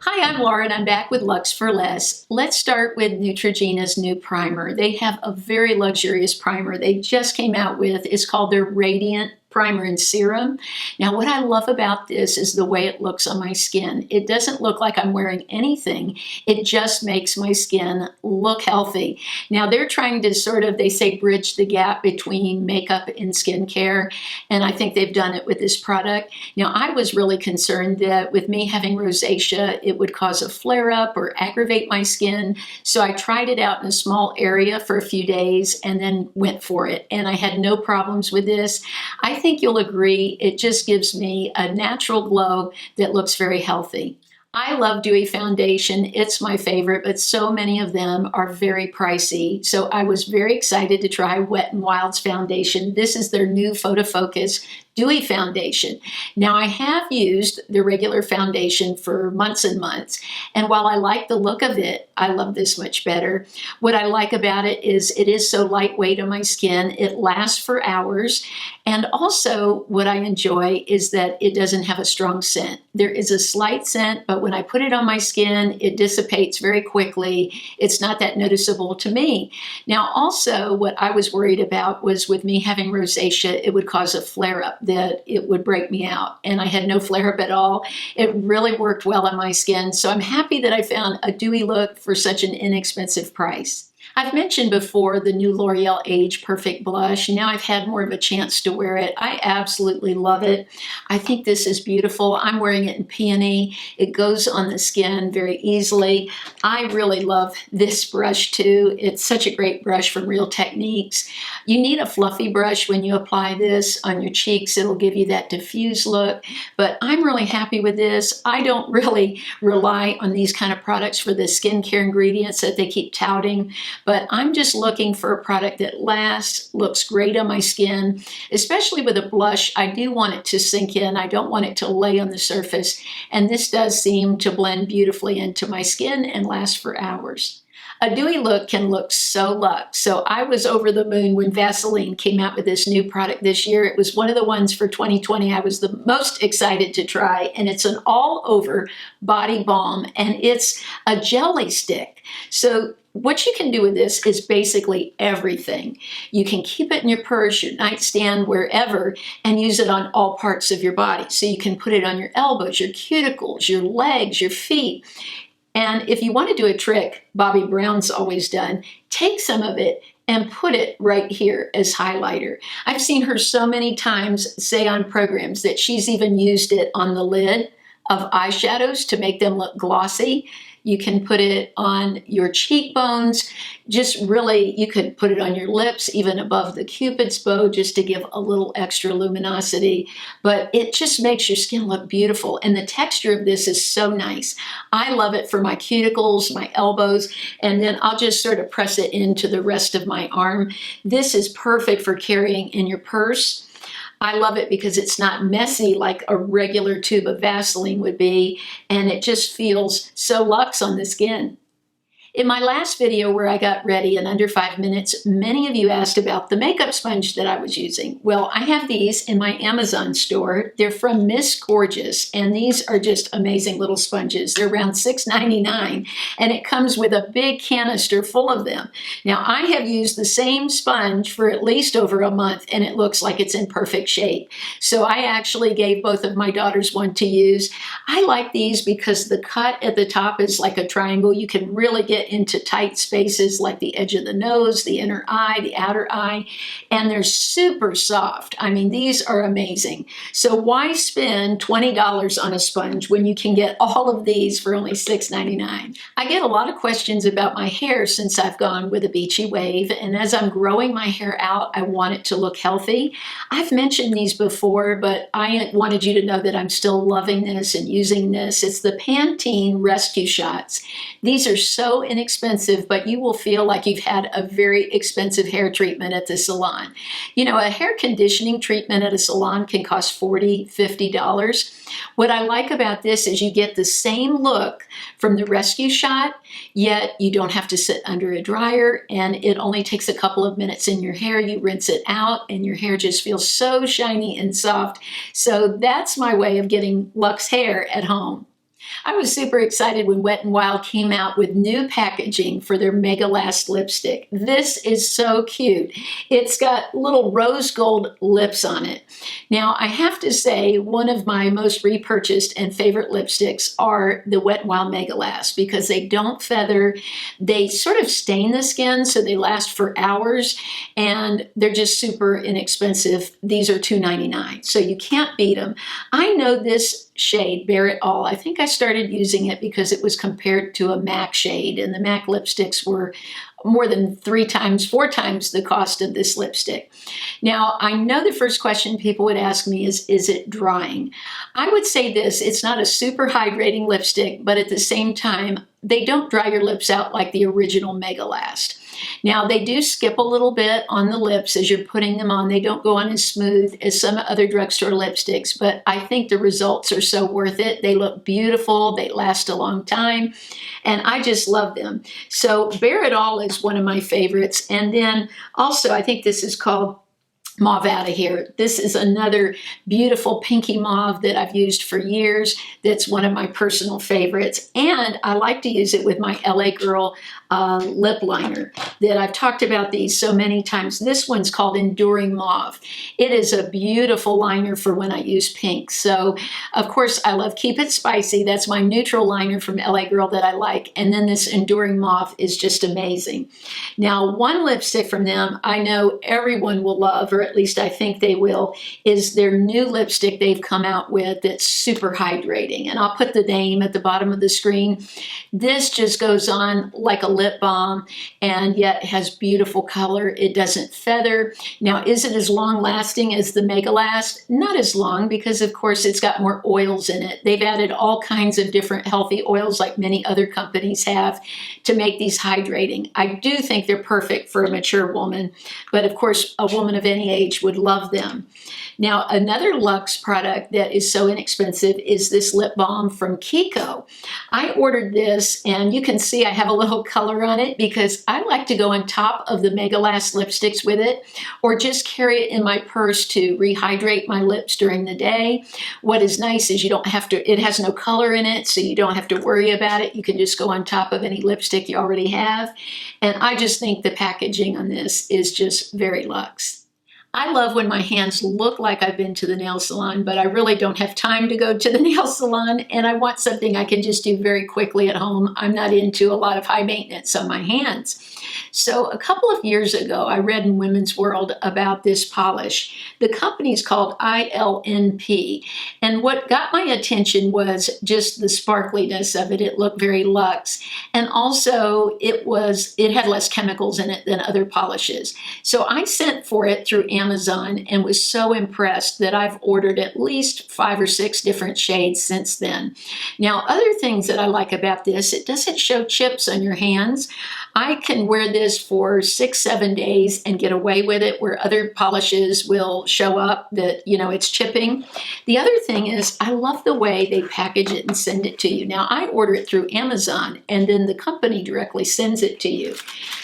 Hi, I'm Laura and I'm back with Lux for Less. Let's start with Neutrogena's new primer. They have a very luxurious primer they just came out with. It's called their Radiant Primer and Serum. Now, what I love about this is the way it looks on my skin. It doesn't look like I'm wearing anything. It just makes my skin look healthy. Now, they're trying to they say, bridge the gap between makeup and skincare, and I think they've done it with this product. Now, I was really concerned that with me having rosacea, it would cause a flare-up or aggravate my skin, so I tried it out in a small area for a few days and then went for it, and I had no problems with this. I think you'll agree, it just gives me a natural glow that looks very healthy. I love Dewy foundation. It's my favorite, but so many of them are very pricey. So I was very excited to try Wet n Wild's foundation. This is their new Photo Focus Dewy foundation. Now, I have used the regular foundation for months and months, and while I like the look of it, I love this much better. What I like about it is so lightweight on my skin. It lasts for hours, and also what I enjoy is that it doesn't have a strong scent. There is a slight scent, but when I put it on my skin, it dissipates very quickly. It's not that noticeable to me. Now, also, what I was worried about was with me having rosacea, it would cause a flare-up, that it would break me out, and I had no flare-up at all. It really worked well on my skin, so I'm happy that I found a dewy look for such an inexpensive price. I've mentioned before the new L'Oreal Age Perfect Blush. Now I've had more of a chance to wear it. I absolutely love it. I think this is beautiful. I'm wearing it in Peony. It goes on the skin very easily. I really love this brush too. It's such a great brush from Real Techniques. You need a fluffy brush when you apply this on your cheeks. It'll give you that diffuse look, but I'm really happy with this. I don't really rely on these kind of products for the skincare ingredients that they keep touting, but I'm just looking for a product that lasts, looks great on my skin. Especially with a blush, I do want it to sink in. I don't want it to lay on the surface, and this does seem to blend beautifully into my skin and last for hours. A dewy look can look so luxe. So I was over the moon when Vaseline came out with this new product this year. It was one of the ones for 2020 I was the most excited to try, and it's an all-over body balm, and it's a jelly stick. So what you can do with this is basically everything. You can keep it in your purse, your nightstand, wherever, and use it on all parts of your body. So you can put it on your elbows, your cuticles, your legs, your feet. And if you want to do a trick Bobbi Brown's always done, take some of it and put it right here as highlighter. I've seen her so many times say on programs that she's even used it on the lid of eyeshadows to make them look glossy. You can put it on your cheekbones. Just really, you could put it on your lips, even above the Cupid's bow, just to give a little extra luminosity. But it just makes your skin look beautiful. And the texture of this is so nice. I love it for my cuticles, my elbows, and then I'll just sort of press it into the rest of my arm. This is perfect for carrying in your purse. I love it because it's not messy like a regular tube of Vaseline would be, and it just feels so luxe on the skin. In my last video where I got ready in under 5 minutes, many of you asked about the makeup sponge that I was using. Well, I have these in my Amazon store. They're from Miss Gorgeous, and these are just amazing little sponges. They're around $6.99, and it comes with a big canister full of them. Now, I have used the same sponge for at least over a month, and it looks like it's in perfect shape. So I actually gave both of my daughters one to use. I like these because the cut at the top is like a triangle. You can really get into tight spaces like the edge of the nose, the inner eye, the outer eye, and they're super soft. I mean, these are amazing. So why spend $20 on a sponge when you can get all of these for only $6.99? I get a lot of questions about my hair since I've gone with a beachy wave, and as I'm growing my hair out, I want it to look healthy. I've mentioned these before, but I wanted you to know that I'm still loving this and using this. It's the Pantene Rescue Shots. These are so inexpensive, but you will feel like you've had a very expensive hair treatment at the salon. You know, a hair conditioning treatment at a salon can cost $40, $50. What I like about this is you get the same look from the Rescue Shot, yet you don't have to sit under a dryer, and it only takes a couple of minutes in your hair. You rinse it out, and your hair just feels so shiny and soft. So that's my way of getting luxe hair at home. I was super excited when Wet n Wild came out with new packaging for their Megalast lipstick. This is so cute. It's got little rose gold lips on it. Now, I have to say, one of my most repurchased and favorite lipsticks are the Wet n Wild Megalast because they don't feather. They sort of stain the skin, so they last for hours, and they're just super inexpensive. These are $2.99, so you can't beat them. I know this shade, Bare It All. I think I started using it because it was compared to a MAC shade, and the MAC lipsticks were more than 3 times, 4 times the cost of this lipstick. Now, I know the first question people would ask me is it drying? I would say this, it's not a super hydrating lipstick, but at the same time, they don't dry your lips out like the original Megalast. Now, they do skip a little bit on the lips as you're putting them on. They don't go on as smooth as some other drugstore lipsticks, but I think the results are so worth it. They look beautiful. They last a long time, and I just love them. So Bare It All is one of my favorites. And then also, I think this is called Mauve Out of Here. This is another beautiful pinky mauve that I've used for years. That's one of my personal favorites. And I like to use it with my LA Girl lip liner that I've talked about these so many times. This one's called Enduring Mauve. It is a beautiful liner for when I use pink. So, of course, I love Keep It Spicy. That's my neutral liner from LA Girl that I like. And then this Enduring Mauve is just amazing. Now, one lipstick from them I know everyone will love, or at least I think they will, is their new lipstick they've come out with that's super hydrating. And I'll put the name at the bottom of the screen. This just goes on like a lip balm, and yet has beautiful color. It doesn't feather. Now, is it as long lasting as the Megalast? Not as long, because of course it's got more oils in it. They've added all kinds of different healthy oils like many other companies have to make these hydrating. I do think they're perfect for a mature woman, but of course a woman of any age would love them. Now, another Luxe product that is so inexpensive is this lip balm from KIKO. I ordered this, and you can see I have a little color on it because I like to go on top of the Megalast lipsticks with it, or just carry it in my purse to rehydrate my lips during the day. What is nice is you don't have to, it has no color in it, so you don't have to worry about it. You can just go on top of any lipstick you already have. And I just think the packaging on this is just very luxe. I love when my hands look like I've been to the nail salon, but I really don't have time to go to the nail salon, and I want something I can just do very quickly at home. I'm not into a lot of high maintenance on my hands. So a couple of years ago, I read in Women's World about this polish. The company's called ILNP, and what got my attention was just the sparkliness of it. It looked very luxe, and also it had less chemicals in it than other polishes. So I sent for it through Amazon and was so impressed that I've ordered at least 5 or 6 different shades since then. Now, other things that I like about this, it doesn't show chips on your hands. I can wear this for 6-7 days and get away with it, where other polishes will show up that, it's chipping. The other thing is I love the way they package it and send it to you. Now, I order it through Amazon, and then the company directly sends it to you.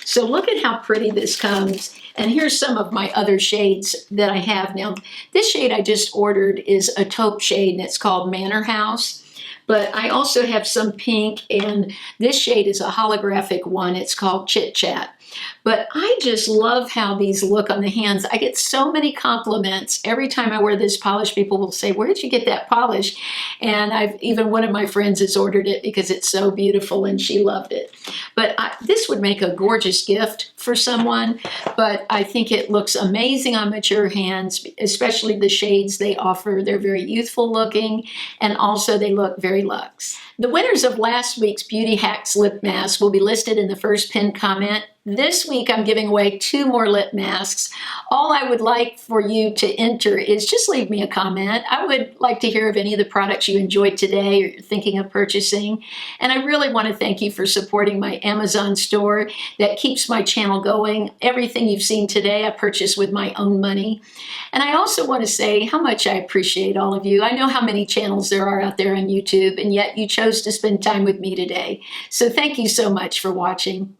So look at how pretty this comes. And here's some of my other shades that I have. Now, this shade I just ordered is a taupe shade, and it's called Manor House. But I also have some pink, and this shade is a holographic one. It's called Chit Chat. But I just love how these look on the hands. I get so many compliments. Every time I wear this polish, people will say, "Where did you get that polish?" And even one of my friends has ordered it because it's so beautiful and she loved it. But this would make a gorgeous gift for someone, but I think it looks amazing on mature hands, especially the shades they offer. They're very youthful looking, and also they look very luxe. The winners of last week's Beauty Hacks lip mask will be listed in the first pinned comment. This week, I'm giving away 2 more lip masks. All I would like for you to enter is just leave me a comment. I would like to hear of any of the products you enjoyed today or you're thinking of purchasing. And I really want to thank you for supporting my Amazon store that keeps my channel going. Everything you've seen today, I purchased with my own money. And I also want to say how much I appreciate all of you. I know how many channels there are out there on YouTube, and yet you chose to spend time with me today. So thank you so much for watching.